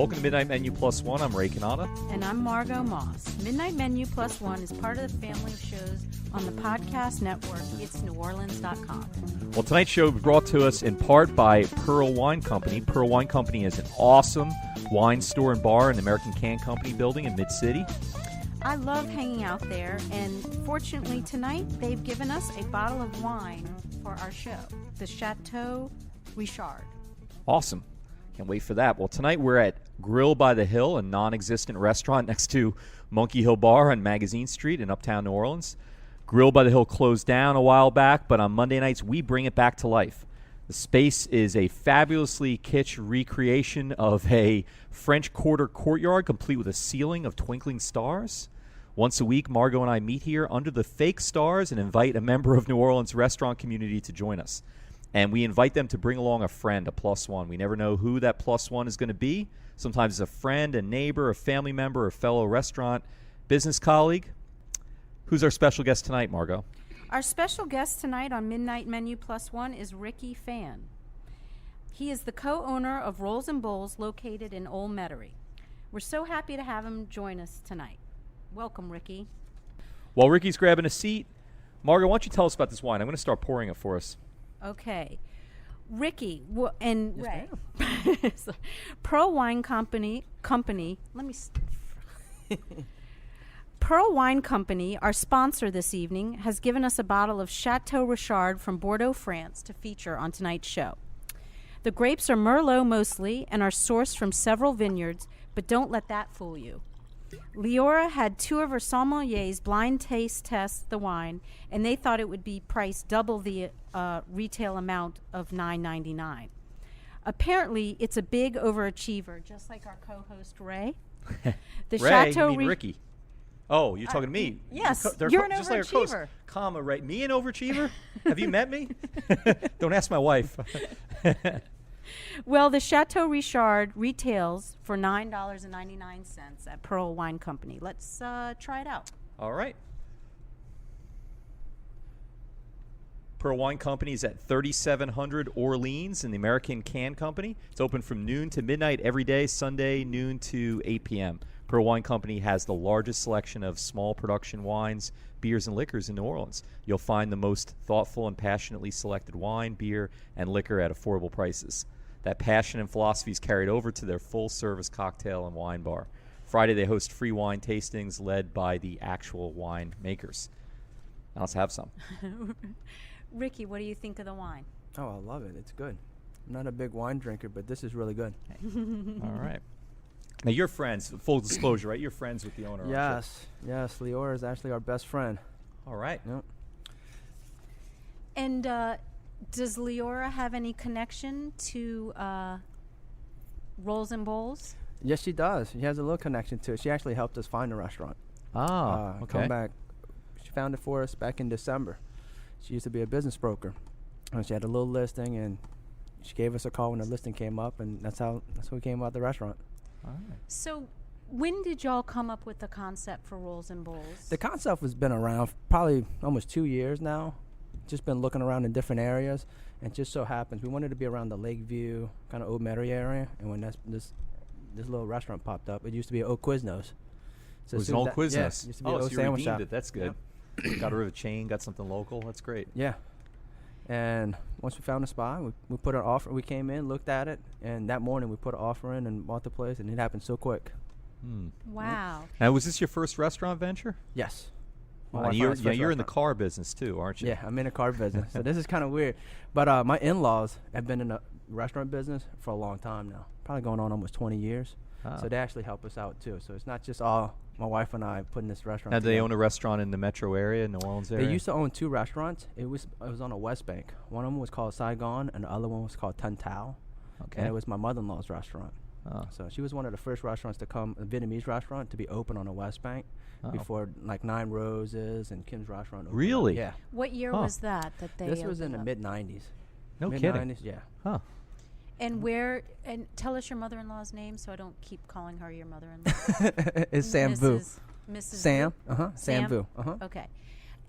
Welcome to Midnight Menu Plus One. I'm Ray Canada. And I'm Margo Moss. Midnight Menu Plus One is part of the family of shows on the podcast network, itsneworleans.com. Well, tonight's show is brought to us in part by Pearl Wine Company. Pearl Wine Company is an awesome wine store and bar in the American Can Company building in Mid-City. I love hanging out there, and fortunately tonight they've given us a bottle of wine for our show, the Chateau Richard. Awesome. Can't wait for that. Well, tonight we're at Grille by the Hill, a non-existent restaurant next to Monkey Hill Bar on Magazine Street in Uptown New Orleans. Grille by the Hill closed down a while back, but on Monday nights we bring it back to life. The space is a fabulously kitsch recreation of a French Quarter courtyard, complete with a ceiling of twinkling stars. Once a week, Margo and I meet here under the fake stars and invite a member of New Orleans restaurant community to join us. And we invite them to bring along a friend, a plus one. We never know who that plus one is going to be. Sometimes it's a friend, a neighbor, a family member, a fellow restaurant business colleague. Who's our special guest tonight, Margo? Our special guest tonight on Midnight Menu Plus One is Ricky Phan. He is the co-owner of Rolls and Bowls located in Old Metairie. We're so happy to have him join us tonight. Welcome, Ricky. While Ricky's grabbing a seat, Margo, why don't you tell us about this wine? I'm going to start pouring it for us. Okay. Ricky and Yes, Ray. Pearl Wine Company, Pearl Wine Company, our sponsor this evening, has given us a bottle of Chateau Richard from Bordeaux, France to feature on tonight's show. The grapes are Merlot mostly and are sourced from several vineyards, but don't let that fool you. Leora had two of her sommeliers blind taste test the wine, and they thought it would be priced double the retail amount of $9.99. Apparently, it's a big overachiever, just like our co-host Ray. The Ray, Chateau you mean Ricky. Oh, you're talking to me. Yes, They're you're an just like our co-host. overachiever. Comma, right? Me an overachiever? Have you met me? Don't ask my wife. Well, the Chateau Richard retails for $9.99 at Pearl Wine Company. Let's try it out. All right. Pearl Wine Company is at 3700 Orleans in the American Can Company. It's open from noon to midnight every day, Sunday, noon to 8 p.m. Pearl Wine Company has the largest selection of small production wines, beers, and liquors in New Orleans. You'll find the most thoughtful and passionately selected wine, beer, and liquor at affordable prices. That passion and philosophy is carried over to their full-service cocktail and wine bar. Friday, they host free wine tastings led by the actual wine makers. Now let's have some. Ricky, what do you think of the wine? Oh, I love it. It's good. I'm not a big wine drinker, but this is really good. All right. Now, you're friends, full disclosure, right? You're friends with the owner, aren't you? Yes. Leora is actually our best friend. All right. Yep. And does Leora have any connection to Rolls and Bowls? Yes, she does. She has a little connection to it. She actually helped us find the restaurant. Okay. Come back. She found it for us back in December. She used to be a business broker. And she had a little listing, and she gave us a call when the listing came up, and that's how we came about the restaurant. All right. So when did y'all come up with the concept for Rolls and Bowls? The concept has been around probably almost 2 years now. Just been looking around in different areas, and just so happens we wanted to be around the Lakeview, kind of Old Metairie area. And when this little restaurant popped up, it used to be Old Quiznos. So it was an Old Quiznos. Yeah, used to be an so old you sandwich redeemed shop. it. That's good. Got rid of a chain, got something local. That's great. Yeah. And once we found a spot, we put our offer. We came in, looked at it, and that morning we put an offer in and bought the place, and it happened so quick. Wow. Now, was this your first restaurant venture? Yes. You're in the car business too, aren't you? Yeah, I'm in a car business. So this is kind of weird. But my in-laws have been in the restaurant business for a long time now, probably going on almost 20 years. So they actually help us out too. So it's not just all my wife and I putting this restaurant Now, do they together. own a restaurant in the metro area, New Orleans area? They used to own 2 restaurants. It was on the West Bank. One of them was called Saigon, and the other one was called Tan Tao. Okay. And it was my mother-in-law's restaurant. Oh. So she was one of the first restaurants to come, a Vietnamese restaurant, to be open on the West Bank before like Nine Roses and Kim's Restaurant opened. Really? Yeah. What year was that they This was in the opened up? mid-90s. No Mid-90s, kidding. yeah. Huh. And tell us your mother-in-law's name so I don't keep calling her your mother-in-law. It's Sam Vu. Mrs. Sam. Vu? Sam Vu. Okay.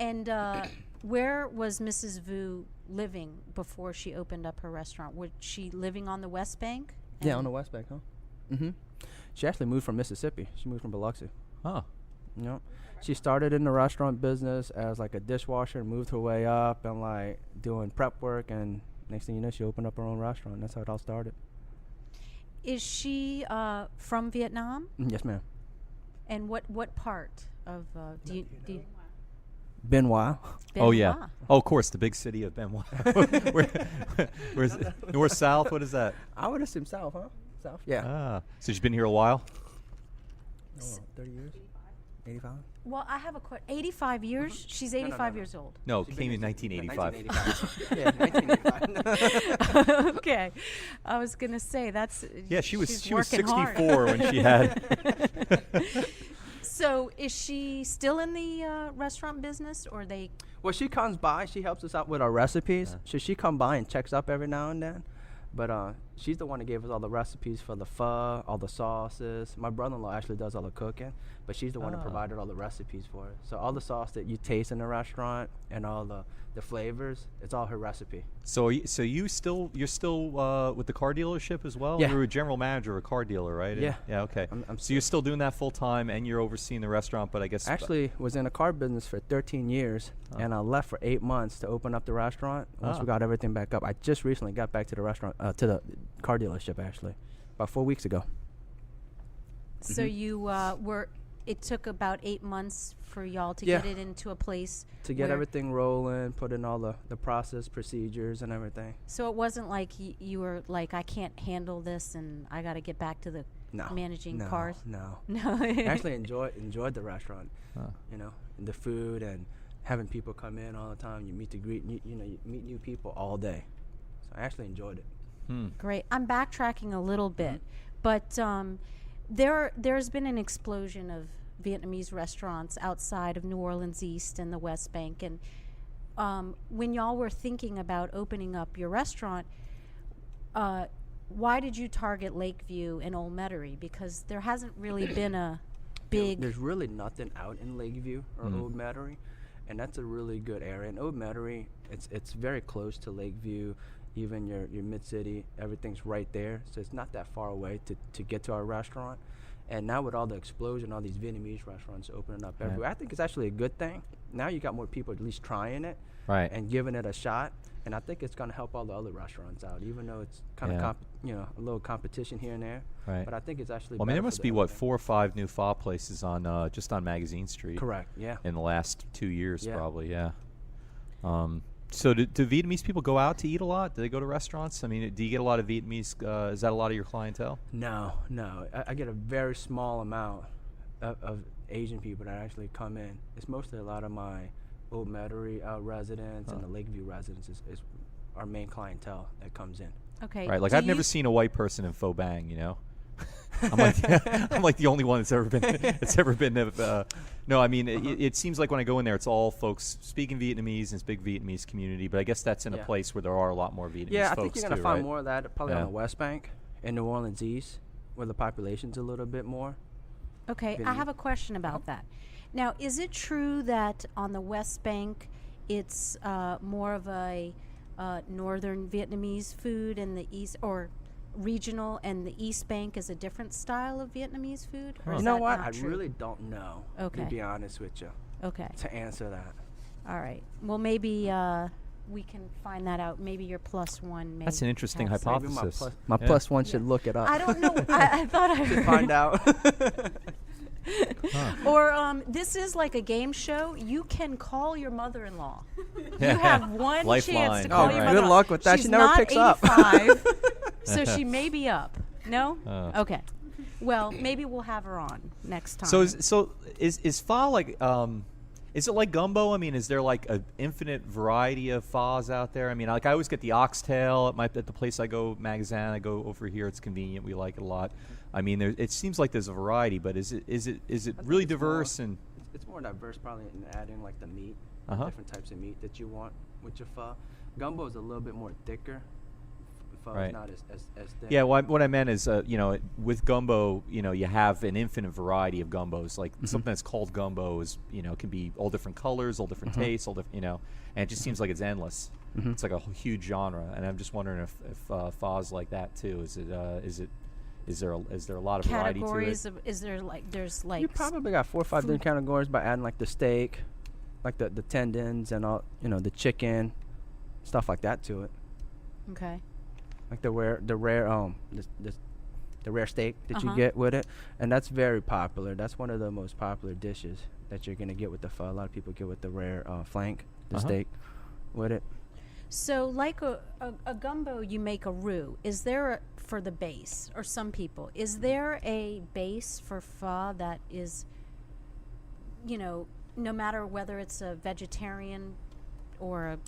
And where was Mrs. Vu living before she opened up her restaurant? Was she living on the West Bank? Yeah, on the West Bank, huh? Mm-hmm. She actually moved from Mississippi. She moved from Biloxi. Huh. Yep. She started in the restaurant business as like a dishwasher, moved her way up and like doing prep work, and next thing you know, she opened up her own restaurant. That's how it all started. Is she from Vietnam? Yes, ma'am. And what part of do you Benoit. Oh, yeah. Benoit? Oh, of course, the big city of Benoit. Where's it? North, south? What is that? I would assume south, huh? South. Yeah. Ah, so she's been here a while? 30 years. 85. Well, I have a question. 85 years? She's 85 years old. No, came in 1985. Yeah, 1985. Okay. I was going to say that's Yeah, she was she's 64 working hard. when she had. So, is she still in the restaurant business, or they? Well, she comes by. She helps us out with our recipes. So she come by and checks up every now and then. But she's the one that gave us all the recipes for the pho, all the sauces. My brother-in-law actually does all the cooking, but she's the one that provided all the recipes for us. So all the sauce that you taste in the restaurant and all the flavors, it's all her recipe. So, you're still with the car dealership as well? Yeah. You're a general manager of a car dealer, right? Yeah. Yeah. Okay. I'm So you're still doing that full time, and you're overseeing the restaurant. But I guess Actually, was in a car business for 13 years, and I left for 8 months to open up the restaurant. Once we got everything back up, I just recently got back to the restaurant, to the car dealership, actually, about 4 weeks ago. So you were. It took about 8 months for y'all to Yeah. get it into a place To get where- everything rolling, put in all the process, procedures, and everything. So it wasn't like you were like, I can't handle this, and I got to get back to the No. managing no, cars. No. No. I actually enjoyed the restaurant. Huh. You know, and the food and having people come in all the time. You meet you meet new people all day. So I actually enjoyed it. Great. I'm backtracking a little bit, but there's been an explosion of Vietnamese restaurants outside of New Orleans East and the West Bank. And when y'all were thinking about opening up your restaurant, why did you target Lakeview and Old Metairie? Because there hasn't really been a big. There's really nothing out in Lakeview or Old Metairie, and that's a really good area. In Old Metairie, it's very close to Lakeview. Even your mid-city, everything's right there, so it's not that far away to get to our restaurant. And now with all the explosion, all these Vietnamese restaurants opening up everywhere, I think it's actually a good thing. Now you got more people at least trying it Right. and giving it a shot, and I think it's going to help all the other restaurants out, even though it's kind of a little competition here and there. Right. But I think it's actually. Well, I mean, better there for must the be other 4 or 5 new pho places on just on Magazine Street. Correct. Yeah. In the last 2 years, Yeah. probably. Yeah. So do Vietnamese people go out to eat a lot? Do they go to restaurants? I mean, do you get a lot of Vietnamese? Is that a lot of your clientele? No. I get a very small amount of Asian people that actually come in. It's mostly a lot of my Old Metairie residents and the Lakeview residents is our main clientele that comes in. Okay. Right. Like do I've never you- seen a white person in Pho Bang. You know. I'm like the only one that's ever been. No, I mean it seems like when I go in there, it's all folks speaking Vietnamese, and it's a big Vietnamese community. But I guess that's in a place where there are a lot more Vietnamese Yeah, I folks think you're gonna too, find right? more of that probably Yeah. on the West Bank in New Orleans East, where the population's a little bit more. Okay, I Vietnamese. have a question about that. Now, is it true that on the West Bank, it's more of a northern Vietnamese food, and the East, or regional, and the East Bank is a different style of Vietnamese food? Or You is know that what? not I true? really don't know. Okay. To be honest with you, Okay. to answer that. All right. Well, maybe we can find that out. Maybe your +1 may That's an interesting have some- hypothesis. Maybe my Yeah. plus one should look it up. I don't know. I thought I to heard. find out. Or this is like a game show. You can call your mother-in-law. You have one chance Lifeline. to call Oh, your good mother-in-law. luck with that. She's She never not picks up. 85, so she may be up. No? Oh. Okay. Well, maybe we'll have her on next time. So is pho like is it like gumbo? I mean, is there like an infinite variety of phos out there? I mean, like I always get the oxtail at the place I go, Magazine. I go over here. It's convenient. We like it a lot. I mean, it seems like there's a variety, but is it I think really it's diverse? more- And It's more diverse probably in adding like the meat, Uh-huh. different types of meat that you want with your pho. Gumbo is a little bit more thicker. Pho Right. is not as thick. yeah, what I meant is, with gumbo, you have an infinite variety of gumbos. Like something that's called gumbo is, can be all different colors, all different tastes, all different, and it just seems like it's endless. It's like a huge genre, and I'm just wondering if pho's like that too. Is Is there a lot of variety to it? Categories of, is there like, there's like You probably got 4 or 5 different categories by adding like the steak, like the tendons and all, the chicken, stuff like that to it. okay. Like the rare the rare steak that you Uh-huh. get with it, and that's very popular. That's one of the most popular dishes that you're gonna get with the pho. A lot of people get with the rare flank, the Uh-huh. steak, with it. So like a gumbo, you make a roux. Is there for the base, or some people, is there a base for pho that is, no matter whether it's a vegetarian or a,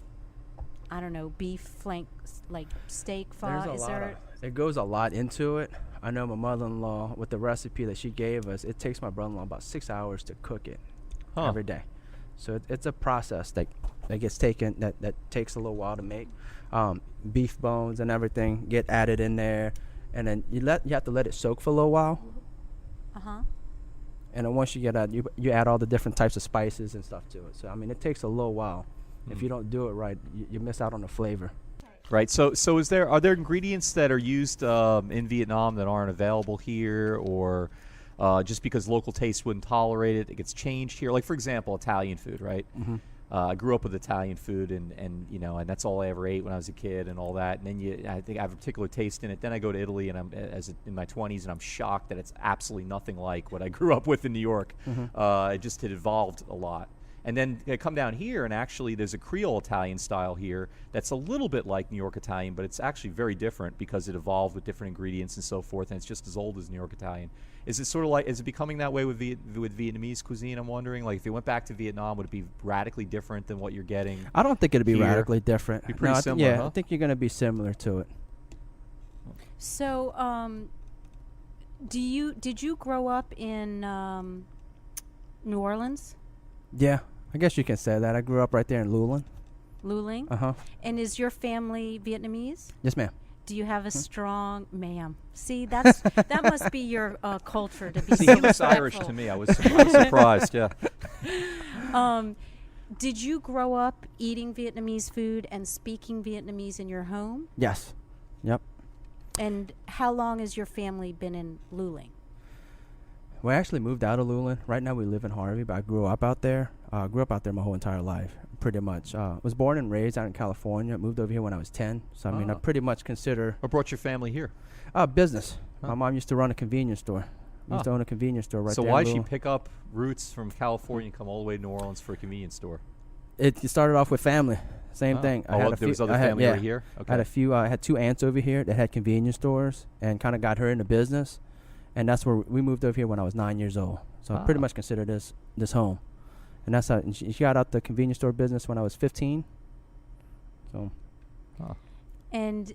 I don't know, beef flank, like steak pho? There's Is there? it goes a lot into it. I know my mother-in-law, with the recipe that she gave us, it takes my brother-in-law about 6 hours to cook it every day. So it's a process that gets taken, that takes a little while to make. Beef bones and everything get added in there, and then you have to let it soak for a little while. Uh-huh. And then once you get out, you add all the different types of spices and stuff to it. So I mean, it takes a little while. If you don't do it right, you miss out on the flavor. Right. So are there ingredients that are used in Vietnam that aren't available here, or just because local taste wouldn't tolerate it, it gets changed here? Like, for example, Italian food, right? Mm-hmm. I grew up with Italian food, and that's all I ever ate when I was a kid, and all that. And then I think I have a particular taste in it. Then I go to Italy, and I'm in my 20s, and I'm shocked that it's absolutely nothing like what I grew up with in New York. Mm-hmm. It just had evolved a lot. And then I come down here, and actually there's a Creole Italian style here that's a little bit like New York Italian, but it's actually very different because it evolved with different ingredients and so forth, and it's just as old as New York Italian. Is it becoming that way with Vietnamese cuisine? I'm wondering, like, if you went back to Vietnam, would it be radically different than what you're getting? I don't think it'd be here? radically different. Be pretty No, similar, huh? I think you're going to be similar to it. So, did you grow up in New Orleans? Yeah, I guess you can say that. I grew up right there in Luling. Luling? Uh-huh. And is your family Vietnamese? Yes, ma'am. Do you have a strong, ma'am? See, that must be your culture to be See, so he looks Irish respectful. to me. I was surprised. Yeah. Did you grow up eating Vietnamese food and speaking Vietnamese in your home? Yes. Yep. And how long has your family been in Luling? We actually moved out of Luling. Right now we live in Harvey, but I grew up out there. Grew up out there my whole entire life, pretty much. Was born and raised out in California. Moved over here when I was 10. So, I mean, I pretty much consider... What brought your family here? Business. Huh. My mom used to run a convenience store. Used to own a convenience store right So there. why in did she Luling. pick up roots from California and come all the way to New Orleans for a convenience store? It started off with family. Same Oh. thing. Oh, there was other family over here? Okay. I had 2 aunts over here that had convenience stores and kind of got her into business. And that's where we moved over here when I was 9 years old. So I pretty much consider this home. And that's how and she got out the convenience store business when I was 15. So. And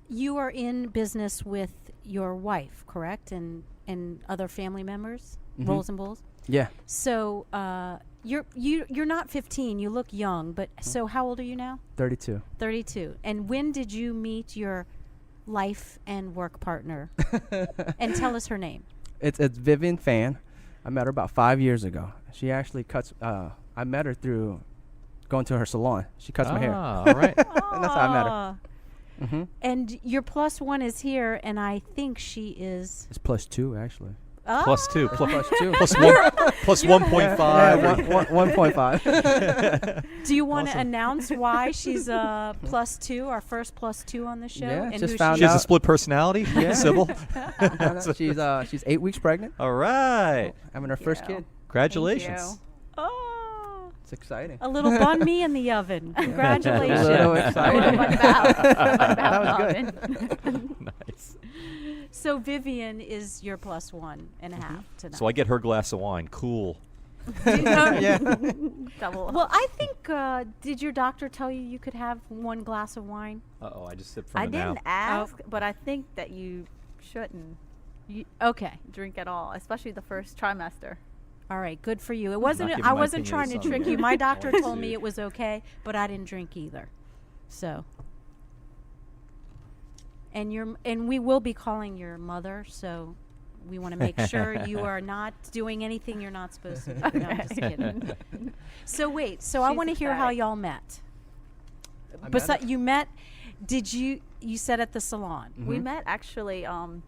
you are in business with your wife, correct? And other family members, Mhm. Rolls and Bulls. Yeah. So you're not 15. You look young, but so how old are you now? 32. 32. And when did you meet your life and work partner? And tell us her name. It's Vivian Phan. I met her about 5 years ago. She actually cuts. I met her through going to her salon. She cuts my hair. All right. And that's how I met her. Aw. Mm-hmm. And your plus one is here, and I think she is. It's +2 actually. Plus two. +2. Plus one. Plus 1.5. Yeah, 1.5. Do you want to announce why she's +2, our first +2 on the show? Yeah, and just who found She has a out. split personality, Yeah. Sybil. She's 8 weeks pregnant, All right. having her first you. kid. Congratulations. Oh, It's exciting. a little bun me in the oven. Congratulations. So exciting. What about That was oven? Nice. So Vivian is your +1.5 tonight. So I get her glass of wine. Cool. Yeah. Double. Well, I think, did your doctor tell you could have 1 glass of wine? Uh-oh, I just sipped from I it now. didn't ask, but I think that you shouldn't Okay. drink at all, especially the first trimester. All right, good for you. It not wasn't. giving I my wasn't opinion trying to as some trick guy. you. My doctor Wants told to. me it was okay, but I didn't drink either. So. And we will be calling your mother, so we want to make sure you are not doing anything you're not supposed to do. No, I'm just kidding. So wait. So I She's want to hear how ecstatic. y'all met. I met her- You met. You said at the salon. We met actually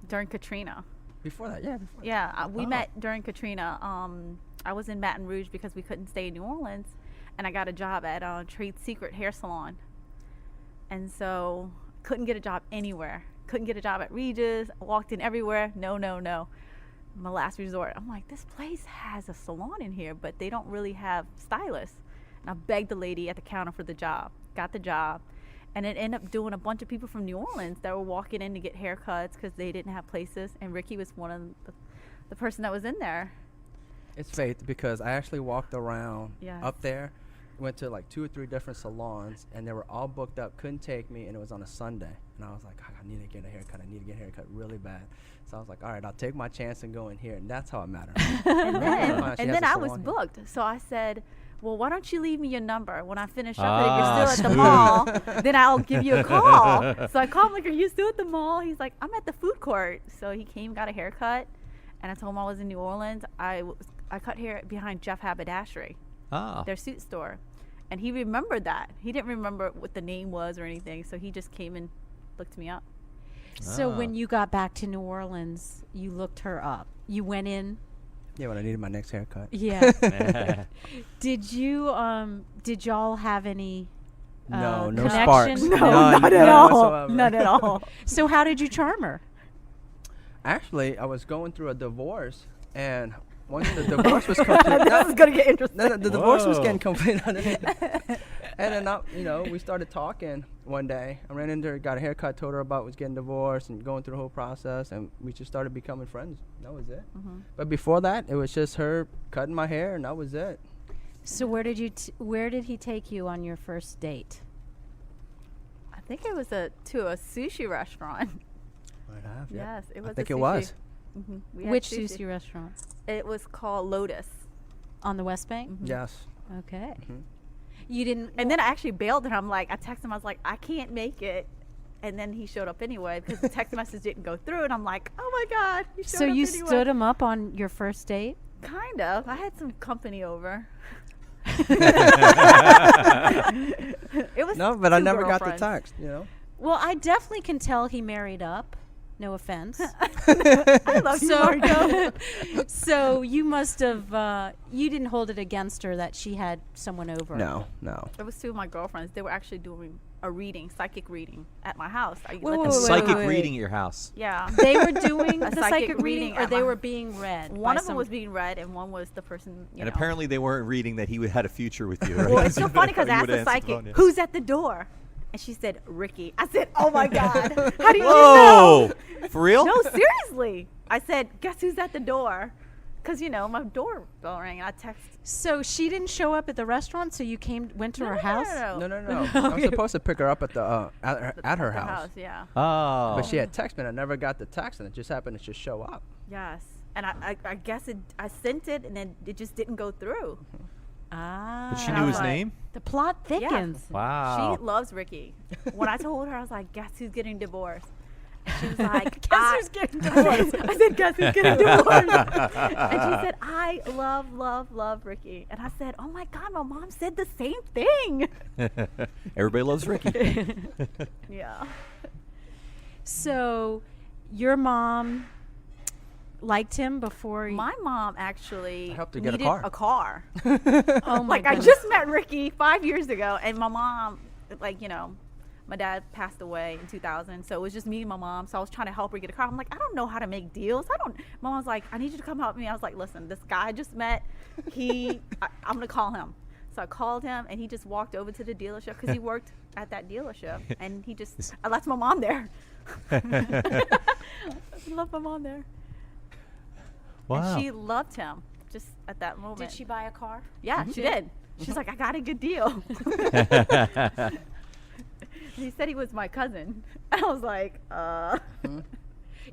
during Katrina. Before that, yeah. Before Yeah, we met during Katrina. I was in Baton Rouge because we couldn't stay in New Orleans, and I got a job at Trade Secret Hair Salon. And so couldn't get a job anywhere. Couldn't get a job at Regis. I walked in everywhere. No. My last resort. I'm like, this place has a salon in here, but they don't really have stylists. And I begged the lady at the counter for the job. Got the job. And it ended up doing a bunch of people from New Orleans that were walking in to get haircuts because they didn't have places. And Ricky was one of the person that was in there. It's fate because I actually walked around Yes. up there, went to like 2 or 3 different salons, and they were all booked up, couldn't take me, and it was on a Sunday. And I was like, I need to get a haircut. I need to get a haircut really bad. So I was like, all right, I'll take my chance and go in here. And that's how I met her. And then I was booked. So I said, well, why don't you leave me your number? When I finish up, if you're still at the mall, then I'll give you a call. So I called him, like, are you still at the mall? He's like, I'm at the food court. So he came, got a haircut, and I told him I was in New Orleans. I cut hair behind Jeff Haberdashery, their suit store. And he remembered that. He didn't remember what the name was or anything, so he just came and looked me up. So when you got back to New Orleans, you looked her up. You went in. Yeah, when I needed my next haircut. Yeah. Did y'all have any No connection? sparks. No, None not at all. whatsoever. Not at all. So how did you charm her? Actually, I was going through a divorce, and once the divorce was complete, This is going to get interesting. the divorce was Whoa. getting complete. And then, we started talking one day. I ran into her, got a haircut, told her about was getting divorced and going through the whole process, and we just started becoming friends. That was it. Mm-hmm. But before that, it was just her cutting my hair, and that was it. So where did he take you on your first date? I think it was to a sushi restaurant. Yes, it was. I think a it sushi. was. Mm-hmm. We had Which sushi restaurant? It was called Lotus. On the West Bank? Mm-hmm. Yes. Okay. Mhm. You didn't. And then I actually bailed and I'm like, I texted him, I was like, I can't make it. And then he showed up anyway because the text message didn't go through. And I'm like, oh my God, he showed So up you anyway. stood him up on your first date? Kind of. I had some company over. It was No, but I two never got the girlfriends. text, Well, I definitely can tell he married up. No offense. I love you, Margo. So you must have. You didn't hold it against her that she had someone over. No. It was 2 of my girlfriends. They were actually doing a reading, psychic reading at my house. I Wait, let wait, them- wait, Psychic wait. reading at your house. Yeah. They were doing A the psychic psychic reading, reading or at they my- were being read. One by of them was being read and one was the person, And apparently they weren't reading that he had a future with you, right? Well, it's so funny because I You asked would've the answered psychic, phone, yeah. who's at the door? And she said, Ricky. I said, oh my God. How did you Whoa! know? For real? No, seriously. I said, guess who's at the door? Because, my doorbell rang. I texted. So she didn't show up at the restaurant. So you went to her house. No. I was supposed to pick her up at the at her house. Yeah. Oh. But she had text me, and I never got the text, and it just happened to just show up. Yes. And I guess I sent it and then it just didn't go through. Ah. But she And I knew was his like- name? The plot thickens. Wow. She loves Ricky. When I told her, I was like, guess who's getting divorced? And she was like, Guess who's getting divorced? I said, guess who's getting divorced? And she said, I love Ricky. And I said, oh my God, my mom said the same thing. Everybody loves Ricky. Yeah. So your mom liked him before. My mom actually I helped her get a needed car. Oh my I goodness. just met Ricky 5 years ago, and my mom, my dad passed away in 2000, so it was just me and my mom. So I was trying to help her get a car. I'm like, I don't know how to make deals. My mom's like, I need you to come help me. I was like, listen, this guy I just met, I'm gonna call him. So I called him, and he just walked over to the dealership because he worked at that dealership, and I left my mom there. I left my mom there. Wow. And she loved him just at that moment. Did she buy a car? Yeah, she did. She's like, I got a good deal. He said he was my cousin. I was like,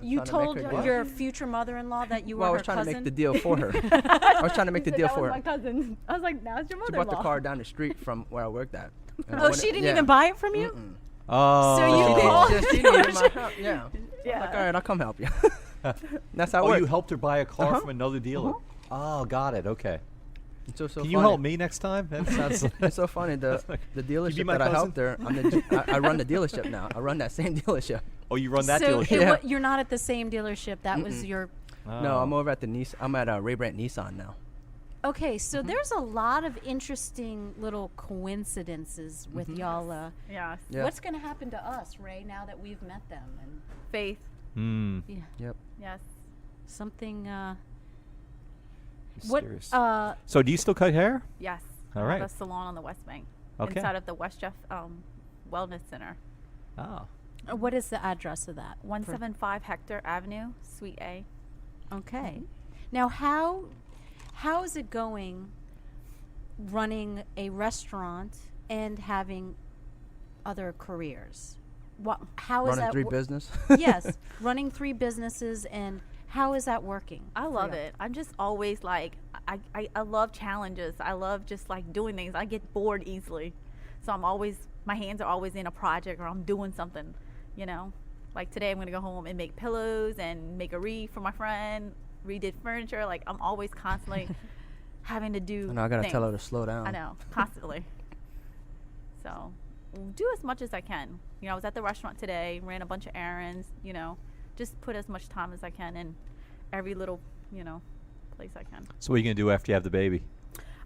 You trying to told make her deal. your future mother-in-law that you Well, I were was her trying to cousin? make the deal for her. I was trying to make the He said deal that for was her. my cousin. I was like, now it's your She mother-in-law. bought the car down the street from where I worked at. And I Oh, went- she didn't yeah. even buy it from you? Mm-mm. Oh. So you She called- did. She needed my help. Yeah. Yeah. Like, all right, I'll come help you. That's how it Oh, worked. you helped her buy a car Uh-huh. from another dealer. Oh, got it. Okay. It's so Can funny. you help me next time? That sounds like It's so funny. The be dealership my that I cousin? helped there, I run the dealership now. I run that same dealership. Oh, you run that so dealership? Yeah. you're not at the same dealership. That was your. No, I'm Oh. over at the Nissan. I'm at Ray Brandt Nissan now. Okay, so there's a lot of interesting little coincidences with y'all. Yes. Yeah. What's going to happen to us, Ray, now that we've met them? And Faith. Hmm. yeah, Yep. Yes. something. What? Mysterious. So do you still cut hair? Yes. All I right. have a salon on the West Bank. Okay. Inside of the West Jeff Wellness Center. Oh. What is the address of that? 175 Hector Avenue, Suite A. Okay. Now, how is it going running a restaurant and having other careers? How is Running that? 3 business. Yes, running 3 businesses, and how is that working? I for love you? it. I'm just always like, I love challenges. I love just like doing things. I get bored easily. So I'm always, my hands are always in a project or I'm doing something, you know. Like today I'm going to go home and make pillows and make a wreath for my friend, redid furniture. Like I'm always constantly having to do And I gotta tell her things. to slow down. I know, constantly. So do as much as I can. You know, I was at the restaurant today, ran a bunch of errands, you know, just put as much time as I can in every little, you know, place I can. So what are you gonna do after you have the baby?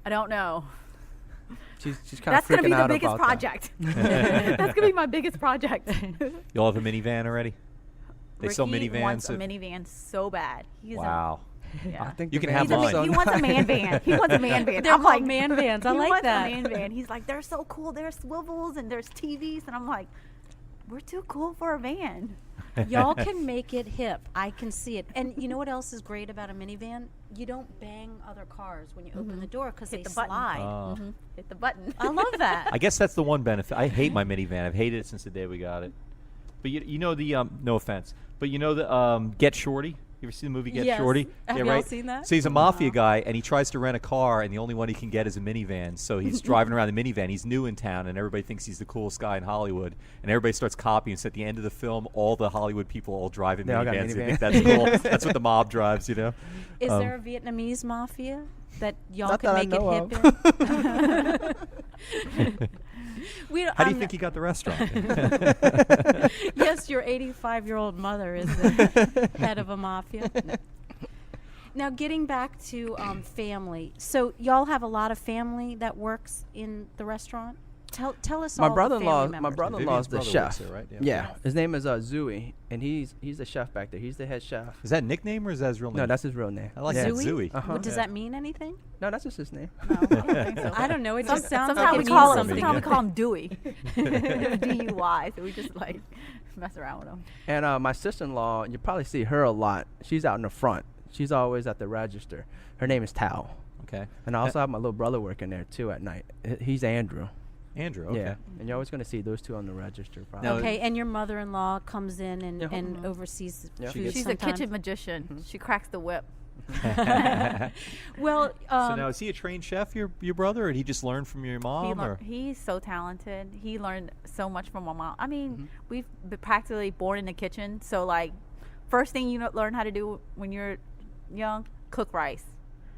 I don't know. She's kind of That's going to freaking be the out biggest about that. project. That's going to be my biggest project. You all have a minivan already? They sell Ricky minivans. wants a minivan so bad. He's Wow. yeah. I think You the can have vans are mine. so He wants a nice. man van. He wants a man van. They're I'm like, called man vans. I he like wants that. a man van. He's like, they're so cool. There's swivels and there's TVs. And I'm like, we're too cool for a van. Y'all can make it hip. I can see it. And you know what else is great about a minivan? You don't bang other cars when you open the door because they Hit the button. slide. Oh. Hit the button. I love that. I guess that's the one benefit. I hate my minivan. I've hated it since the day we got it. But you know the no offense, but you know the Get Shorty. You ever seen the movie Get Yes. Shorty? Have yeah, y'all right. seen that? So he's a mafia guy, and he tries to rent a car, and the only one he can get is a minivan. So he's driving around the minivan. He's new in town, and everybody thinks he's the coolest guy in Hollywood. And everybody starts copying. So at the end of the film, all the Hollywood people all drive in They all got minivans. They think minivans. that's cool. That's what the mob drives, you know. Is there a Vietnamese mafia that y'all Not can that I make it know hip in? We don't- How do you I'm think he got the restaurant? yes, your 85-year-old mother is the head of a mafia. Now, getting back to family. So, y'all have a lot of family that works in the restaurant? Tell us all My the brother-in-law, family my members. brother-in-law's the Vivian's brother works chef. there, right? Yeah. Yeah, his name is Zooey, and he's the chef back there. He's the head chef. Is that a nickname or is that his real name? No, that's his real name. I like yeah. that. Zooey? Zooey. Uh-huh. What, does Yeah. that mean anything? No, that's just his name. No, I don't think so. I don't know. It just sounds Sometimes like we it call means him. something. Sometimes we call him Dewey. DUI. So we just like mess around with him. And my sister-in-law, you probably see her a lot. She's out in the front. She's always at the register. Her name is Tao. Okay. And I also have my little brother working there too at night. He's Andrew. Andrew. Okay. Yeah, and you're always going to see those two on the register. Probably. Now- Okay, and your mother-in-law comes in and, Yeah. and oversees Yeah. food She's a sometimes? kitchen magician. She cracks the whip. Well, So now is he a trained chef, your brother, or did he just learn from your mom? Or He's so talented. He learned so much from my mom. I mean, Mm-hmm. we've been practically born in the kitchen. So like, first thing you learn how to do when you're young, cook rice.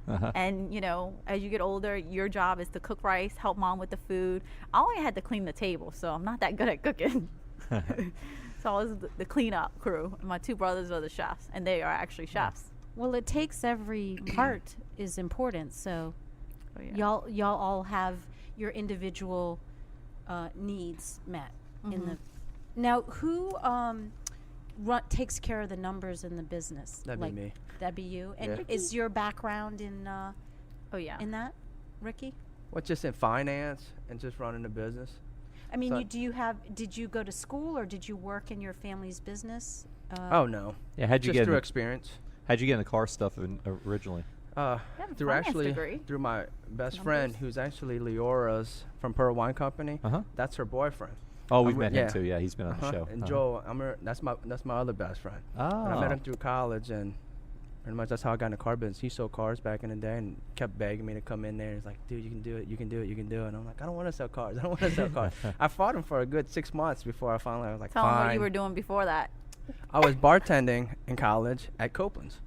Uh-huh. And you know, as you get older, your job is to cook rice, help mom with the food. I only had to clean the table, so I'm not that good at cooking. So I was the cleanup crew. And my two brothers are the chefs, and they are actually chefs. well, it takes every part is important. So So, yeah. y'all all have your individual needs met in the. Now, who takes care of the numbers in the business? That'd be me. That'd be you. And Yeah. is your background in Oh yeah. in that, Ricky? Well, just in finance and just running the business. I mean, So- did you go to school or did you work in your family's business? Oh no, yeah, how'd you just get through in, experience. how'd you get in the car stuff originally? have a Through finance actually degree. through my best friend, who's actually Leora's from Pearl Wine Company. Uh-huh. That's her boyfriend. Oh, we've I'm met re- him yeah. too. Yeah, he's been on the show. And Uh-huh. Joel, that's my other best friend. Oh. And I met him through college, and pretty much that's how I got in the car business. He sold cars back in the day and kept begging me to come in there. He's like, dude, you can do it, you can do it, you can do it. And I'm like, I don't want to sell cars. I don't want to sell cars. I fought him for a good 6 months before I finally was like, Tell them what fine. you were doing before that. I was bartending in college at Copeland's.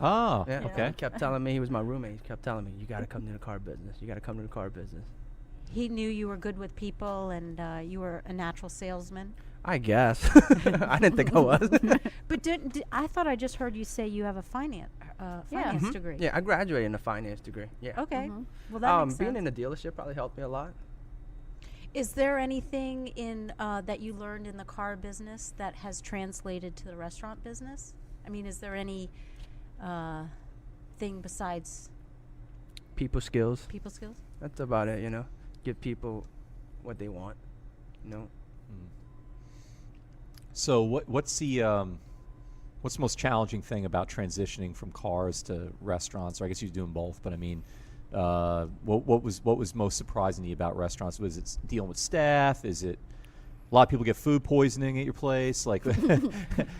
Oh, Yeah. okay. He kept telling me, he was my roommate. He kept telling me, you got to come to the car business. You got to come to the car business. He knew you were good with people and you were a natural salesman. I guess. I didn't think I was. But I thought I just heard you say you have a finance Mhm. degree. Yeah, I graduated in a finance degree. Yeah. Okay. Mhm. Well, that makes Being sense. in the dealership probably helped me a lot. Is there anything in that you learned in the car business that has translated to the restaurant business? I mean, is there any thing besides People skills. people skills? That's about it, you know. Give people what they want, you know. So what's the most challenging thing about transitioning from cars to restaurants? Or I guess you're doing both, but I mean, what was most surprising to you about restaurants? Was it dealing with staff? Is it a lot of people get food poisoning at your place? Like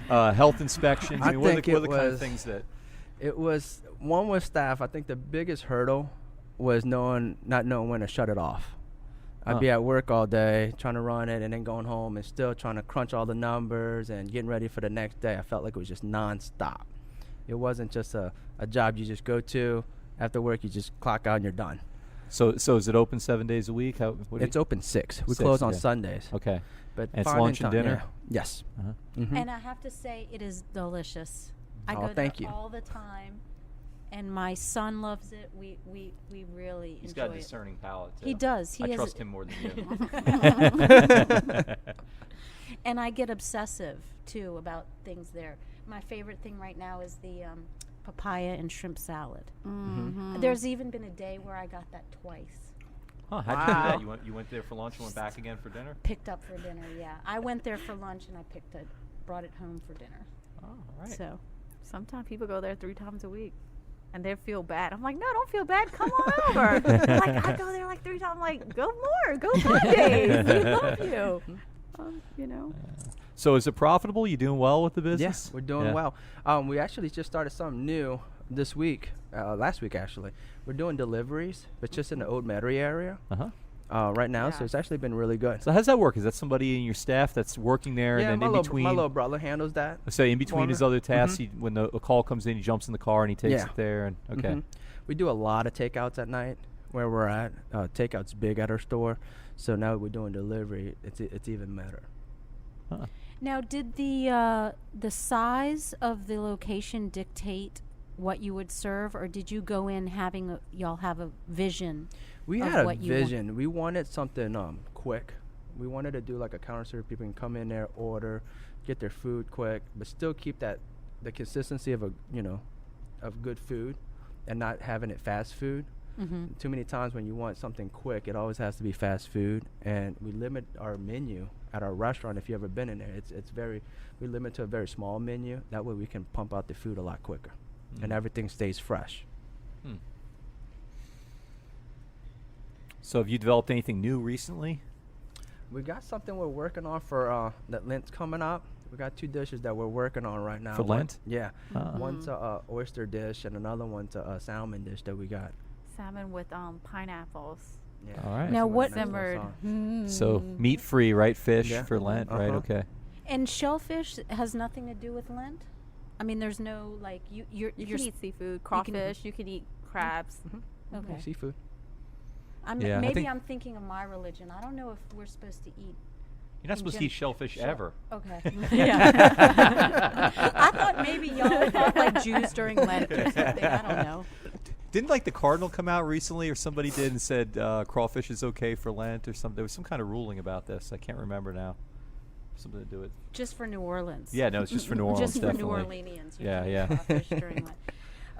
health inspections? I mean, what are the kind of things that? It was one with staff. I think the biggest hurdle was not knowing when to shut it off. I'd be at work all day trying to run it and then going home and still trying to crunch all the numbers and getting ready for the next day. I felt like it was just nonstop. It wasn't just a job you just go to. After work, you just clock out and you're done. So is it open 7 days a week? It's open 6. We 6, close on yeah. Sundays. Okay. But And it's fine in lunch and time, dinner? yeah. Yes. Uh-huh. Mhm. And I have to say, it is delicious. I Oh, go there thank you. all the time, and my son loves it. We really He's enjoy got a it. discerning palate, too. He does. I has trust him more than you. And I get obsessive too about things there. My favorite thing right now is the papaya and shrimp salad. Mhm. There's even been a day where I got that twice. Huh, how'd you do that? You went there for lunch and went back again for dinner? Picked up for dinner, yeah. I went there for lunch and I brought it home for dinner. Oh, all right. So Sometimes people go there 3 times a week, and they feel bad. I'm like, no, don't feel bad. Come on over. Like, I go there like 3 times. I'm like, go more. Go 5 days. We love you. You know. So is it profitable? You doing well with the business? Yes, we're doing Yeah. well. We actually just started something new this week, last week actually. We're doing deliveries, but just in the Old Metairie area Uh-huh. right now, so Yeah. it's actually been really good. So how does that work? Is that somebody in your staff that's working there, Yeah, and my then in between? my little brother handles that. So in between his Warmer. other tasks, when a call comes in, he jumps in the car and he takes Yeah. it there. And okay. Mhm. We do a lot of takeouts at night where we're at. Takeout's big at our store, so now we're doing delivery. It's even better. Huh. now, did the size of the location dictate what you would serve, or did you go in having y'all have a vision? We of had a what you want. vision. We wanted something quick. We wanted to do like a counter service. People can come in there, order, get their food quick, but still keep the consistency of of good food, and not having it fast food. Mm-hmm. Too many times when you want something quick, it always has to be fast food, and we limit our menu at our restaurant. If you ever been in there, we limit to a very small menu. That way we can pump out the food a lot quicker, and everything stays fresh. Hmm. So have you developed anything new recently? We got something we're working on for that Lent's coming up. We got 2 dishes that we're working on right now. For Lent? Yeah. Ah. One's a oyster dish, and another one's a salmon dish that we got. Salmon with pineapples. Yeah. All right. Now That's what- a nice little Simmered. sauce. So meat free, right? Fish Yeah. for Lent, right? Uh-huh. Okay. And shellfish has nothing to do with Lent. I mean, there's no like You you're can eat seafood, can- crawfish. You can eat crabs. Okay. Yeah, seafood. Yeah, I maybe think- I'm thinking of my religion. I don't know if we're supposed to eat. You're not In supposed to gen- eat shellfish ever. Okay. Yeah. I thought maybe y'all thought like Jews during Lent or something. I don't know. Didn't like the Cardinal come out recently, or somebody did and said crawfish is okay for Lent or something? There was some kind of ruling about this. I can't remember now. Something to do with. Just for New Orleans. Yeah, no, it's just for New Orleans. Just for New definitely. Orleanians. You Yeah, can eat yeah. crawfish during Lent.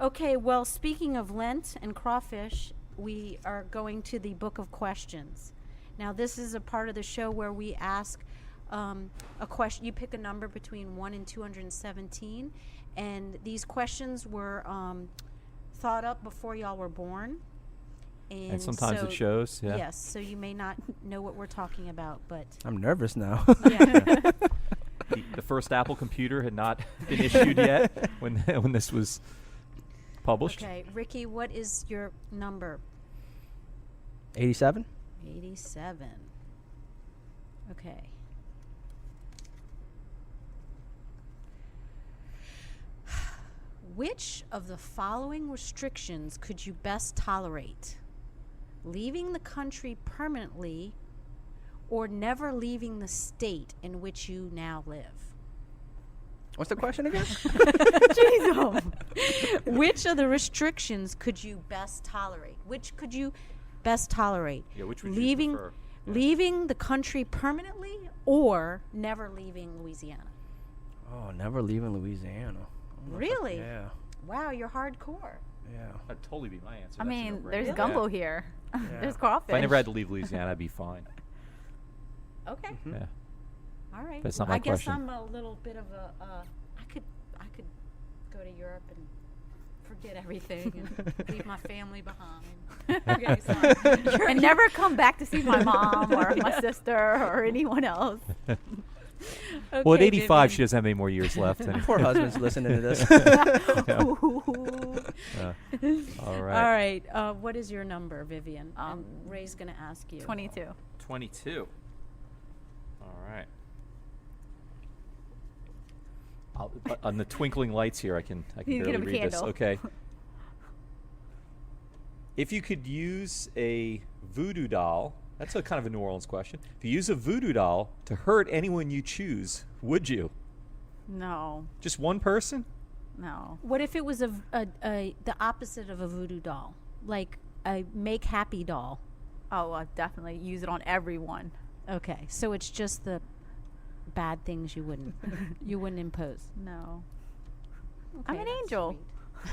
Okay, well, speaking of Lent and crawfish, we are going to the Book of Questions. Now, this is a part of the show where we ask a question. You pick a number between 1 and 217, and these questions were thought up before y'all were born. And sometimes so- it shows. Yeah. Yes, so you may not know what we're talking about, but I'm nervous now. yeah. The first Apple computer had not been issued yet when this was published. Okay, Ricky, what is your number? 87. 87. Okay. Which of the following restrictions could you best tolerate? Leaving the country permanently or never leaving the state in which you now live? What's the question again? Jeez. Which of the restrictions could you best tolerate? Which could you best tolerate? Yeah, which would leaving, you prefer? Yeah. Leaving the country permanently or never leaving Louisiana? Oh, never leaving Louisiana. Really? Yeah. Wow, you're hardcore. Yeah. That'd totally be my answer. I That's a mean, no-brainer. there's Yeah. gumbo here. Yeah. There's crawfish. If I never had to leave Louisiana, I'd be fine. Okay. Yeah. All right. But it's not Well, my I guess question. I'm a little bit of a. I could go to Europe and forget everything and leave my family behind. Okay, sorry. and never come back to see my mom or my sister or anyone else. Well, at Okay, 85, she Vivian. doesn't have any more years left. And, Poor husband's listening to this. all All right. right. What is your number, Vivian? And Ray's going to ask you. 22. 22. All right. On the twinkling lights here, I can You barely get him a read this. candle. Okay. If you could use a voodoo doll, that's a kind of a New Orleans question. If you use a voodoo doll to hurt anyone you choose, would you? No. Just one person? No. What if it was the opposite of a voodoo doll, like a make happy doll? Oh, I'll definitely use it on everyone. Okay, so it's just the bad things you wouldn't impose. No. Okay, I'm an that's angel. sweet.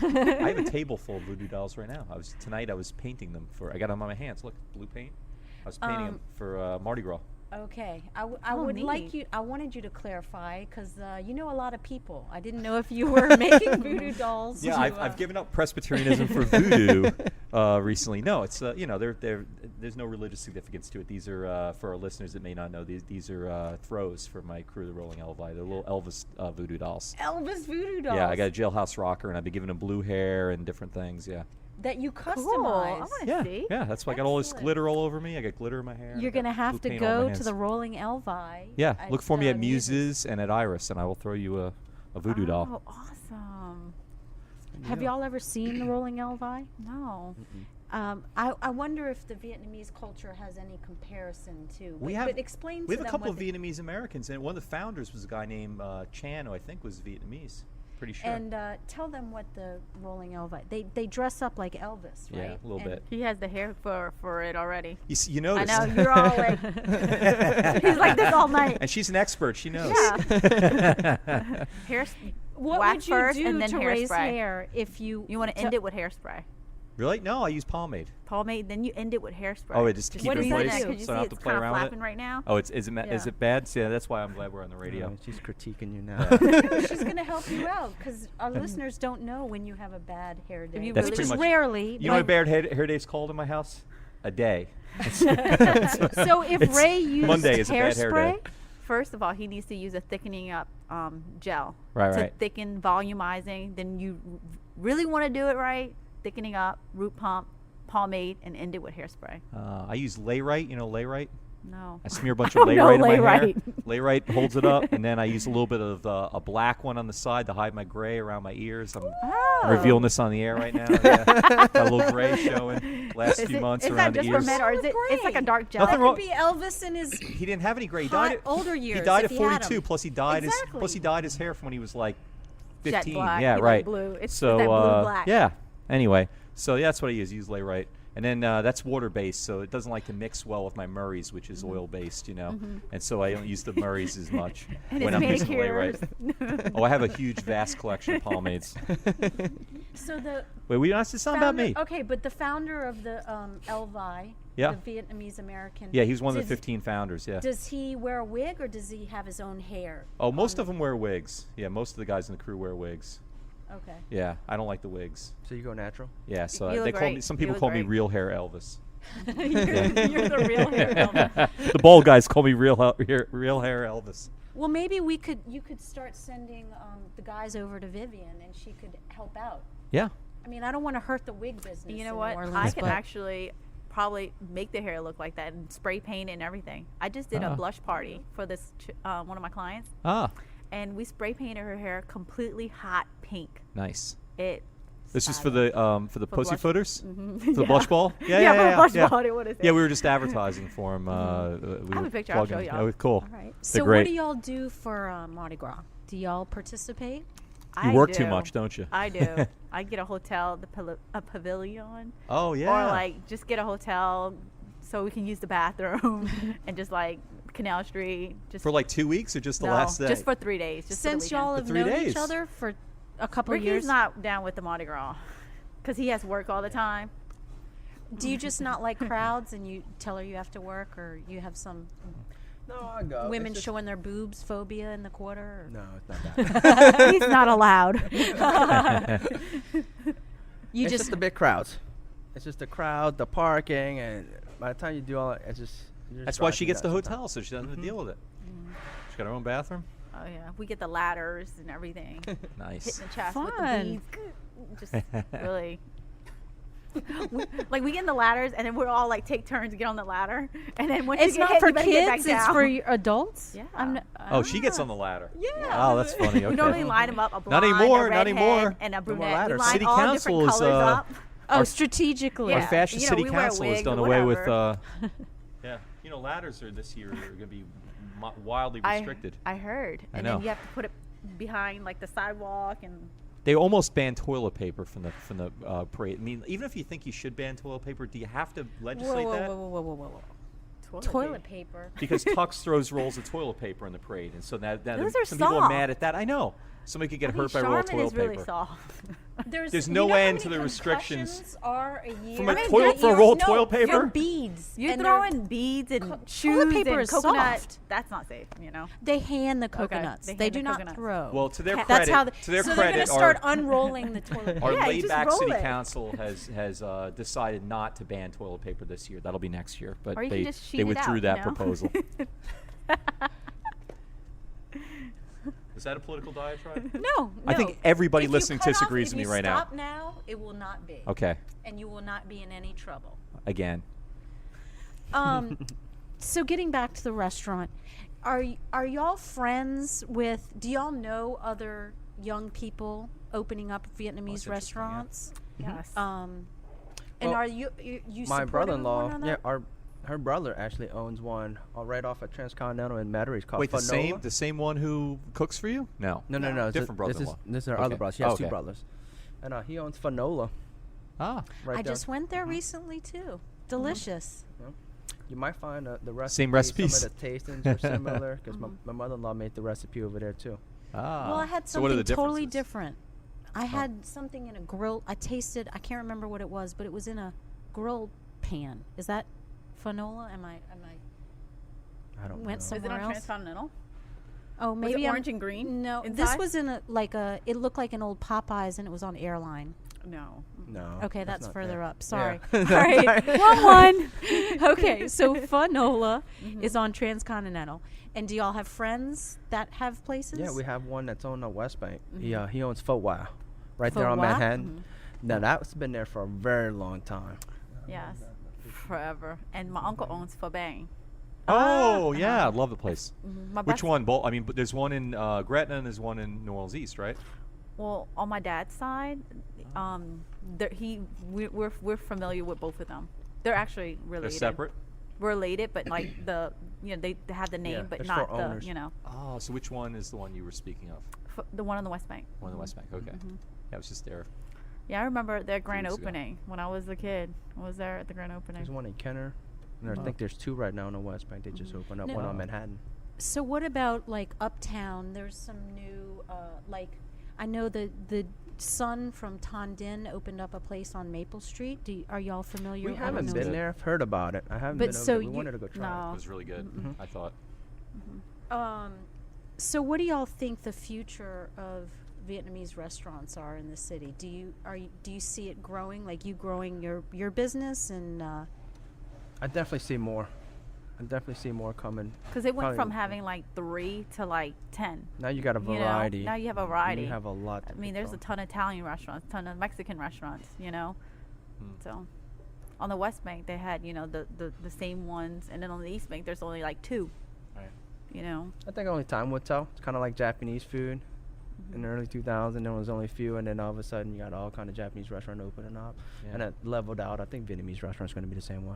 I have a table full of voodoo dolls right now. Tonight I was painting them I got them on my hands. Look, blue paint. I was painting them for Mardi Gras. Okay, I Oh, would like neat. you. I wanted you to clarify because you know a lot of people. I didn't know if you were making voodoo dolls. Yeah, to, I've given up Presbyterianism for voodoo recently. No, it's there's no religious significance to it. These are for our listeners that may not know. These are throws for my crew, the Rolling Elvi. They're little Elvis voodoo dolls. Elvis voodoo dolls. Yeah, I got a jailhouse rocker, and I've been giving him blue hair and different things. Yeah, that you Cool. I customize. want to yeah, see. yeah. That's why I got all this Excellent. glitter all over me. I got glitter in my hair. and You're I got gonna have blue to paint all over my go to hands. the Rolling Elvi. Yeah, look for me at Muses. Muses and at Iris, and I will throw you a voodoo doll. Oh, awesome. Have y'all ever seen the Rolling Elvi? No. I wonder if the Vietnamese culture has any comparison to. But explain We to have a them couple what of Vietnamese Americans, and one of the founders was a guy named Chan, who I think was Vietnamese. Pretty sure. And tell them what the Rolling Elvi. They dress up like Elvis, right? Yeah, a little And bit. He has the hair for it already. You I noticed. know. You're all like, he's like this all night. And she's an expert. She knows. Yeah. Hair, What wax would you first do and then to hairspray. raise hair if you? You want to end it with hairspray. Really? No, I use pomade. Pomade, then you end it with hairspray. Oh, it just to keep What it does in that place, do? Because you so I see don't have to it's play kind of around with flapping it. right now. Oh, is it Yeah. bad? Yeah, that's why I'm glad we're on the radio. No, she's critiquing you now. She's going to help you out because our listeners don't know when you have a bad hair day. you That's which pretty is much- rarely. You know what but- a bad hair day's called in my house? A day. So if It's- Ray used Monday is a bad hair day. hairspray, First of all, he needs to use a thickening up gel Right, to right. thicken, volumizing. Then you really want to do it right, thickening up, root pump, pomade, and end it with hairspray. I use Layrite. You know Layrite? No. I smear a bunch I of don't know Layrite in my hair. Layrite. Layrite holds it up, and then I use a little bit of a black one on the side to hide my gray around my ears. I'm Oh. revealing this on the air right now. Yeah. Got a little gray showing last Is few it- months is around that the just ears. for men, or is it? It's like a Great. dark gel. Nothing that wrong- could be Elvis in his He didn't have any gray. He hot died at, older years. He died if at he had 42. 'em. Plus he dyed Exactly. his hair from when he was like 15. Jet black. Yeah, He right. like blue. It's so that blue black. yeah. Anyway, so yeah, that's what I use. Use Layrite. And then that's water based, so it doesn't like to mix well with my Murray's, which is oil based, you know. And so I don't use the Murray's as much And when his I'm using manicures. Layrite. Oh, I have a huge, vast collection of pomades. So the Wait, we don't have to sound about founder, me. okay, but the founder of the Elvi, Yeah. the Vietnamese American. Yeah, he's one of the does- 15 founders. Yeah. Does he wear a wig or does he have his own hair? Oh, most of them wear wigs. Yeah, most of the guys in the crew wear wigs. Okay. Yeah, I don't like the wigs. So you go natural? Yeah, so You they look call me. great. Some You people look call me great. real hair Elvis. you're the real hair Elvis. The bald guys call me real hair Elvis. Well, maybe you could start sending the guys over to Vivian and she could help out. Yeah. I mean, I don't want to hurt the wig business. You know in what? New Orleans, I can but- actually probably make the hair look like that and spray paint and everything. I just did Ah. a blush party for this one of my clients, Ah, and we spray painted her hair completely hot pink. nice. It. This is for the blush. pussyfooters? Mhm. For the Yeah. blush ball? For the blush ball. What is it? Yeah, we were just advertising for them. I have a picture. I'll show y'all. Oh, cool. All right. They're So great. what do y'all do for Mardi Gras? Do y'all participate? You I work too do. much, don't you? I do. I get a hotel, a pavilion, Oh, yeah. or like just get a hotel so we can use the bathroom and just like Canal Street. Just For like 2 weeks or just the no, last day? just for 3 days. Just for the Since weekend. y'all have 3 known days. each other for a couple Ricky's years, not down with the Mardi Gras because he has work all the time. do you just not like crowds and you tell her you have to work, or you have some No, I go. women It's just- showing their boobs phobia in the quarter? Or? No, it's not that. He's not allowed. You It's just just the big crowds. It's just the crowd, the parking, and by the time you do all that, it's just. it just That's why drives she me gets the nuts hotel, so she doesn't have to deal with it. Mm-hmm. She's got her own bathroom. Oh yeah, we get the ladders and everything. Nice. Hitting the chest with the Fun. beads. Just really. We get in the ladders and then we're all like take turns to get on the ladder, and then once it's you get not hit, for you better get back kids; it's down. for adults. Yeah. Oh, she gets on the ladder. Yeah. Oh, that's funny. We Okay. normally line them up a Not blonde, anymore, a not redhead, anymore. and a more brunette. We ladders. line City all Council different is, colors up. Oh, Our- strategically. Our Yeah. fascist You know, city we wear council has wigs done or away with. whatever. Yeah, you know, ladders are this year are going to be wildly I restricted. heard. I And know. then you have to put it behind like the sidewalk and. They almost banned toilet paper from the parade. I mean, even if you think you should ban toilet paper, do you have to Whoa, legislate whoa, that? whoa, whoa, whoa, whoa, whoa! Toilet Toilet paper. Because Tux throws rolls of toilet paper in the parade, and so that Those are some people are soft. mad at that. I know. Somebody could get I think hurt by a roll of Charmin toilet is really paper. soft. There's you no know how end many to the restrictions. concussions are a year? From a I mean, toilet- that for a year- roll of no, toilet paper? for beads. You're and throwing beads and toilet shoes paper and is coconut. soft. That's not safe, you know. They hand the coconuts. they They hand do the not coconuts. throw. Well, to their That's credit, how. to their so credit, they're going to start unrolling the toilet our paper. Yeah, you laid just back roll city it. council has decided not to ban toilet paper this year. That'll be next year, but Or you they can just they sheet it withdrew out, that you know? proposal. Is that a political diatribe? No, I think everybody If you listening cut off- disagrees if with me you right now. Stop now. It will not be. Okay, And you will not be in any trouble. again. So getting back to the restaurant, are y'all friends with? Do y'all know other young people opening up Vietnamese interesting, yeah. restaurants? Yes. And Well, are you My supportive of brother-in-law, one yeah, another? her brother actually owns one right off of Transcontinental in Metairie called Wait, the Fanola. same one who cooks for you? No. No. Different This brother-in-law. is her Okay. other brother. She has Okay. two brothers, and he owns Fanola. Ah, Right I there. just went there recently too. Delicious. You might find the recipe. Same recipes? Some of the tastings are similar because my mother-in-law made the recipe over there too. ah. Well, I had So what are something the totally differences? different. I had something in a grill. I tasted. I can't remember what it was, but it was in a grill pan. Is that Fanola? Am I? I don't Went know. some- Is it on somewhere else? Transcontinental? Oh, Was maybe it I'm- orange and green? No, this inside? was in a. It looked like an old Popeyes, and it was on airline. No. No. Okay, that's not further there. up. Sorry. Yeah. All right, one. Okay, so Fanola is on Transcontinental, and do y'all have friends that have places? Yeah, we have one that's on the West Bank. Mm-hmm. He owns Pho Wow, right there on Pho Wow? Manhattan. Now that's been there for a very long time. Yes. Forever. And my uncle owns Pho Bang. Oh, yeah, I love the place. My Which best- one? Both. I mean, but there's one in Gretna and there's one in New Orleans East, right? Well, on my dad's side, we're familiar with both of them. They're actually related. They're separate. Related, but like they have the name, Yeah, but there's not four the owners. Oh, so which one is the one you were speaking of? the one on the West Bank. One in the West Bank. Okay. Yeah, I was just there. Yeah, I remember their grand weeks ago. opening when I was a kid. I was there at the grand opening. There's one in Kenner, and I think there's two right now on the West Bank. They just opened up No. one on Manhattan. So what about like uptown? There's some new I know the son from Ton Din opened up a place on Maple Street. Are y'all familiar? We I don't haven't know. been there. I've heard about it. I haven't But been over so there. We you- wanted to go try No. It was really good. I thought. So what do y'all think the future of Vietnamese restaurants are in the city? Do you see it growing? Like you growing your business and it. I definitely see more. I definitely see more coming. Because it went Probably- from having like 3 to like 10. Now you got a You know, variety. now you have a variety. You have a lot. I mean, there's a ton of Italian restaurants, ton of Mexican restaurants, you know. So, on the West Bank, they had the same ones, and then on the East Bank, there's only like 2. Right. You know. I think only time will tell. It's kind of like Japanese food. in the early 2000s. There was only a few, and then all of a sudden you got all kind of Japanese restaurant opening up, and it leveled out. I think Vietnamese restaurants going to be the same way.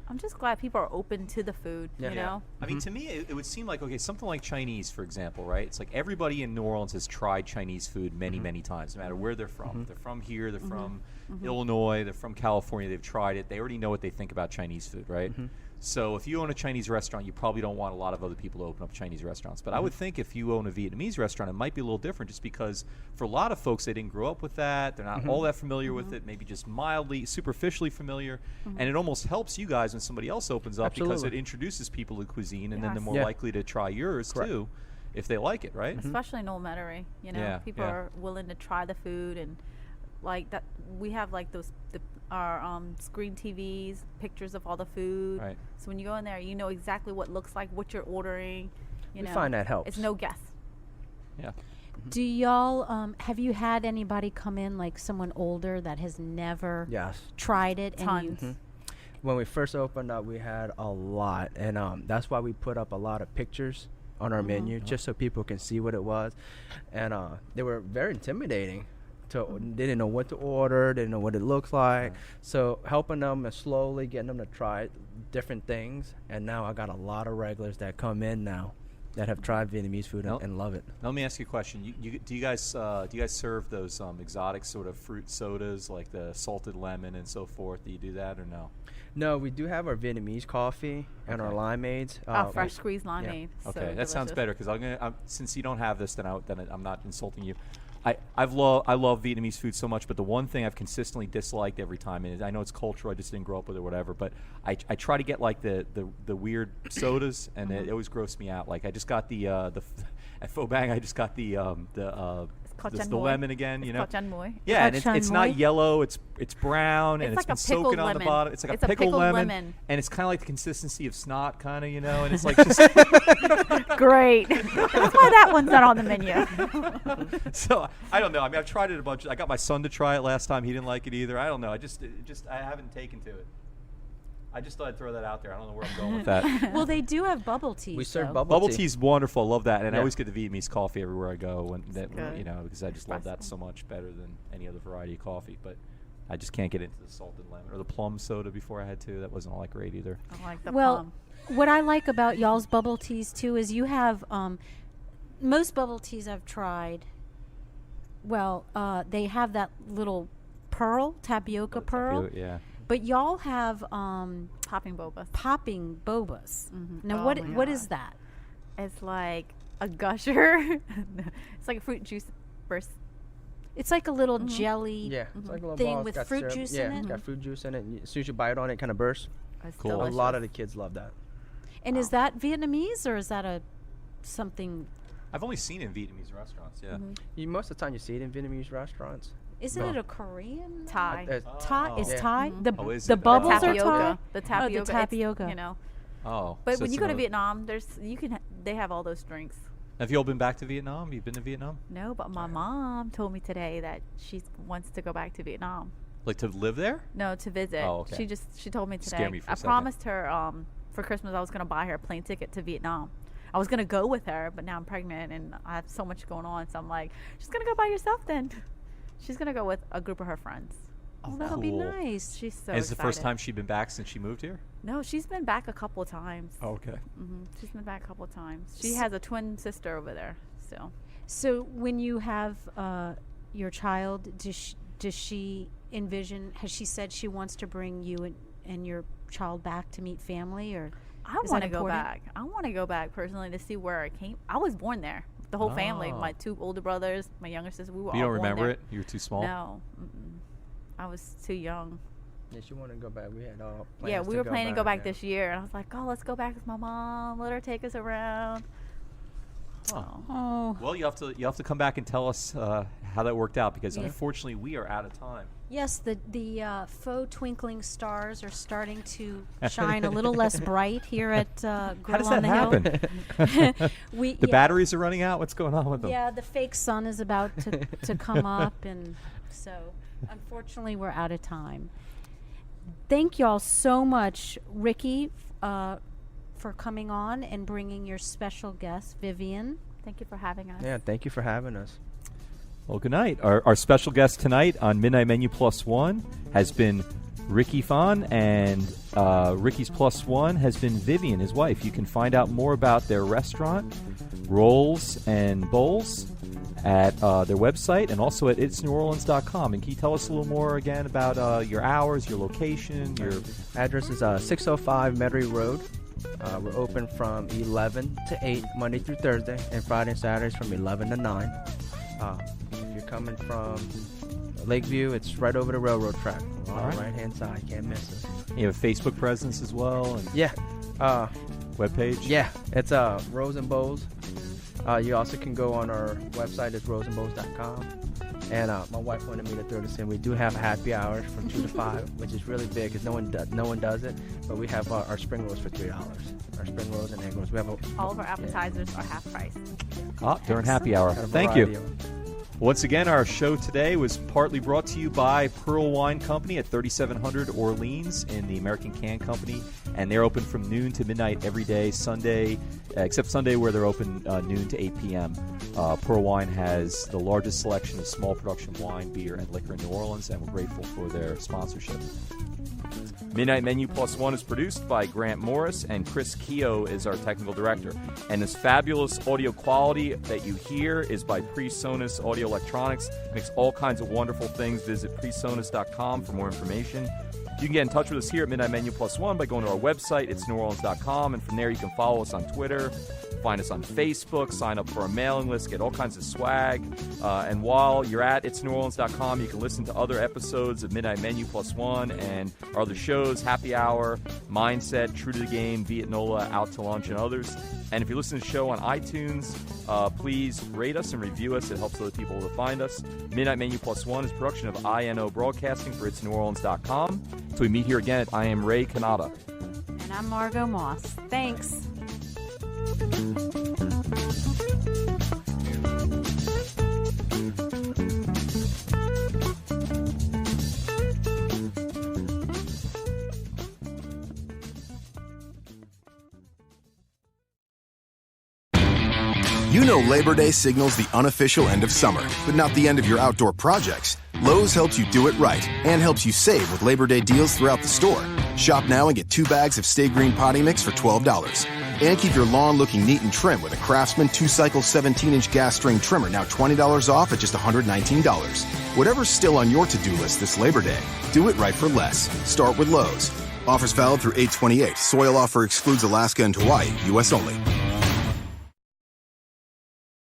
I'm just glad people are open to the food, you know? I mean, to me, it would seem like, okay, something like Chinese, for example, right? It's like everybody in New Orleans has tried Chinese food many, many times, no matter where they're from. If they're from here, they're from Illinois, they're from California, they've tried it. They already know what they think about Chinese food, right? So if you own a Chinese restaurant, you probably don't want a lot of other people to open up Chinese restaurants. But I would think if you own a Vietnamese restaurant, it might be a little different just because for a lot of folks, they didn't grow up with that. They're not all that familiar with it, maybe just mildly, superficially familiar. And it almost helps you guys when somebody else opens up because it introduces people to cuisine, and then they're more likely to try yours too if they like it, right? Especially in Old Metairie, you know? People are willing to try the food, and like that. We have like our screen TVs, pictures of all the food. Right. So when you go in there, you know exactly what it looks like, what you're ordering. You know, find that helps. It's no guess. Yeah. Do y'all have you had anybody come in, like someone older that has never tried it? Tons. When we first opened up, we had a lot, and that's why we put up a lot of pictures on our menu, just so people can see what it was. And they were very intimidating. They didn't know what to order, didn't know what it looks like. So helping them and slowly getting them to try different things. And now I got a lot of regulars that come in now that have tried Vietnamese food and love it. Now, let me ask you a question. Do you guys serve those exotic sort of fruit sodas like the salted lemon and so forth? Do you do that or no? No, we do have our Vietnamamese coffee and our limeades. Fresh squeezed limeade. Okay, So that sounds delicious. better because since you don't have this, then I'm not insulting you. I love Vietnamese food so much, but the one thing I've consistently disliked every time, and I know it's cultural, I just didn't grow up with it or whatever, but I try to get like the weird sodas, and it always grossed me out. Like I just got the at Pho Bang, I just got the lemon again, you know. Yeah, and it's not yellow, it's brown, and it's been soaking on the bottom. It's like a pickled lemon, and it's kind of like the consistency of snot, kind of, you know, and it's like just Great. That's why that one's not on the menu. So I don't know. I mean, I've tried it a bunch. I got my son to try it last time. He didn't like it either. I don't know. I haven't taken to it. I just thought I'd throw that out there. I don't know where I'm going with that. Well, they do have bubble tea. We serve though. bubble tea. Tea's wonderful. I love that, and I always get the Vietnamese coffee everywhere I go. You know, because I just love that so much better than any other variety of coffee. But I just can't get into the salted lemon or the plum soda before I had to. That wasn't all that great either. I like the Well, plum. what I like about y'all's bubble teas too is you have most bubble teas I've tried. Well, they have that little tapioca pearl. Yeah. But y'all have Popping boba. popping bobas. Now, Oh what my what God. is that? It's like a gusher. It's like a fruit juice burst. It's like a little jelly Yeah, it's like a little thing ball. It's with got fruit syrup. juice yeah, in it. it's got fruit juice in it. And as soon as you bite on it, it kind of bursts. It's Cool. delicious. A lot of the kids love that. And is that Vietnamese or is that something? I've only seen it in Vietnamese restaurants. Yeah. Most of the time you see it in Vietnamese restaurants. Isn't it a Korean? Thai. Thai is Yeah. Thai. The Oh, is the it? bubbles are tapioca. Thai. The tapioca. Oh, the it's, tapioca. you know. Oh. But so when it's you go to another- Vietnam, they have all those drinks. Have you all been back to Vietnam? You've been to Vietnam? No, but my mom told me today that she wants to go back to Vietnam. Like to live there? No, to visit. Oh, okay. She told me today. Scared me for a I second. promised her for Christmas I was going to buy her a plane ticket to Vietnam. I was going to go with her, but now I'm pregnant and I have so much going on. So I'm like, she's going to go by herself then. She's going to go with a group of her friends. Oh, that'll be cool. nice. She's so And it's the first excited. time she'd been back since she moved here? No, she's been back a couple of times. Okay. She's been back a couple of times. She has a twin sister over there. So when you have your child, does she envision? Has she said she wants to bring you and your child back to meet family, or I is want that to go important? back. I want to go back personally to see where I came. I was born there. The whole family, Oh. my 2 older brothers, my younger sister, we were all You don't born remember there. it? You were too small? No. I was too young. Yeah, she wanted to go back. We had all Yeah, plans we to were planning to go back yeah. this year. And I was like, oh, let's go back with my mom. Let her take us around. Oh. Oh, Well, you have to come back and tell us how that worked out because unfortunately we are out of time. yes. The faux twinkling stars are starting to shine a little less bright here at Grille How does on that the Hill. happen? We The batteries are running out. What's going on with them? Yeah, the fake sun is about to come up, and so unfortunately we're out of time. Thank y'all so much, Ricky, for coming on and bringing your special guest, Vivian, Thank you for having us. Yeah, thank you for having us. Well, good night. Our special guest tonight on Midnight Menu Plus One has been Ricky Phan, and Ricky's Plus One has been Vivian, his wife. You can find out more about their restaurant, Rolls and Bowls, at their website and also at itsneworleans.com. And can you tell us a little more again about your hours, your location, your Address is 605 Metairie Road. We're open from 11 to 8 Monday through Thursday, and Friday and Saturdays from 11 to 9. If you're coming from Lakeview, it's right over the railroad track on All right. the right-hand side. Can't miss us. you have a Facebook presence as well and Yeah. webpage? Yeah, it's Rose and Bowls. You also can go on our website, it's roseandbowls.com. And my wife wanted me to throw this in. We do have happy hours from 2 to 5, which is really big because no one does it. But we have our spring rolls for $3. Our spring rolls and egg rolls. We have All of our appetizers are half price. During happy hour. got a Thank variety you. of 'em. Once again, our show today was partly brought to you by Pearl Wine Company at 3700 Orleans in the American Can Company, and they're open from noon to midnight every day, Sunday, except Sunday where they're open noon to 8 p.m. Pearl Wine has the largest selection of small production wine, beer, and liquor in New Orleans, and we're grateful for their sponsorship. Midnight Menu Plus One is produced by Grant Morris, and Chris Keogh is our technical director. And this fabulous audio quality that you hear is by PreSonus Audio Electronics. Makes all kinds of wonderful things. Visit presonus.com for more information. You can get in touch with us here at Midnight Menu Plus One by going to our website, it's neworleans.com, and from there you can follow us on Twitter, find us on Facebook, sign up for our mailing list, get all kinds of swag. And while you're at itsneworleans.com, you can listen to other episodes of Midnight Menu Plus One and our other shows, Happy Hour, Mindset, True to the Game, Vietnola, Out to Lunch, and others. And if you listen to the show on iTunes, please rate us and review us. It helps other people to find us. Midnight Menu Plus One is a production of INO Broadcasting for itsneworleans.com. So we meet here again at I Am Ray Kanata. And I'm Margo Moss. Thanks. You know Labor Day signals the unofficial end of summer, but not the end of your outdoor projects. Lowe's helps you do it right and helps you save with Labor Day deals throughout the store. Shop now and get 2 bags of Stay Green potting mix for $12. And keep your lawn looking neat and trim with a Craftsman 2-cycle 17-inch gas string trimmer, now $20 off at just $119. Whatever's still on your to-do list this Labor Day, do it right for less. Start with Lowe's. Offers valid through 8/28. Soil offer excludes Alaska and Hawaii. U.S. only.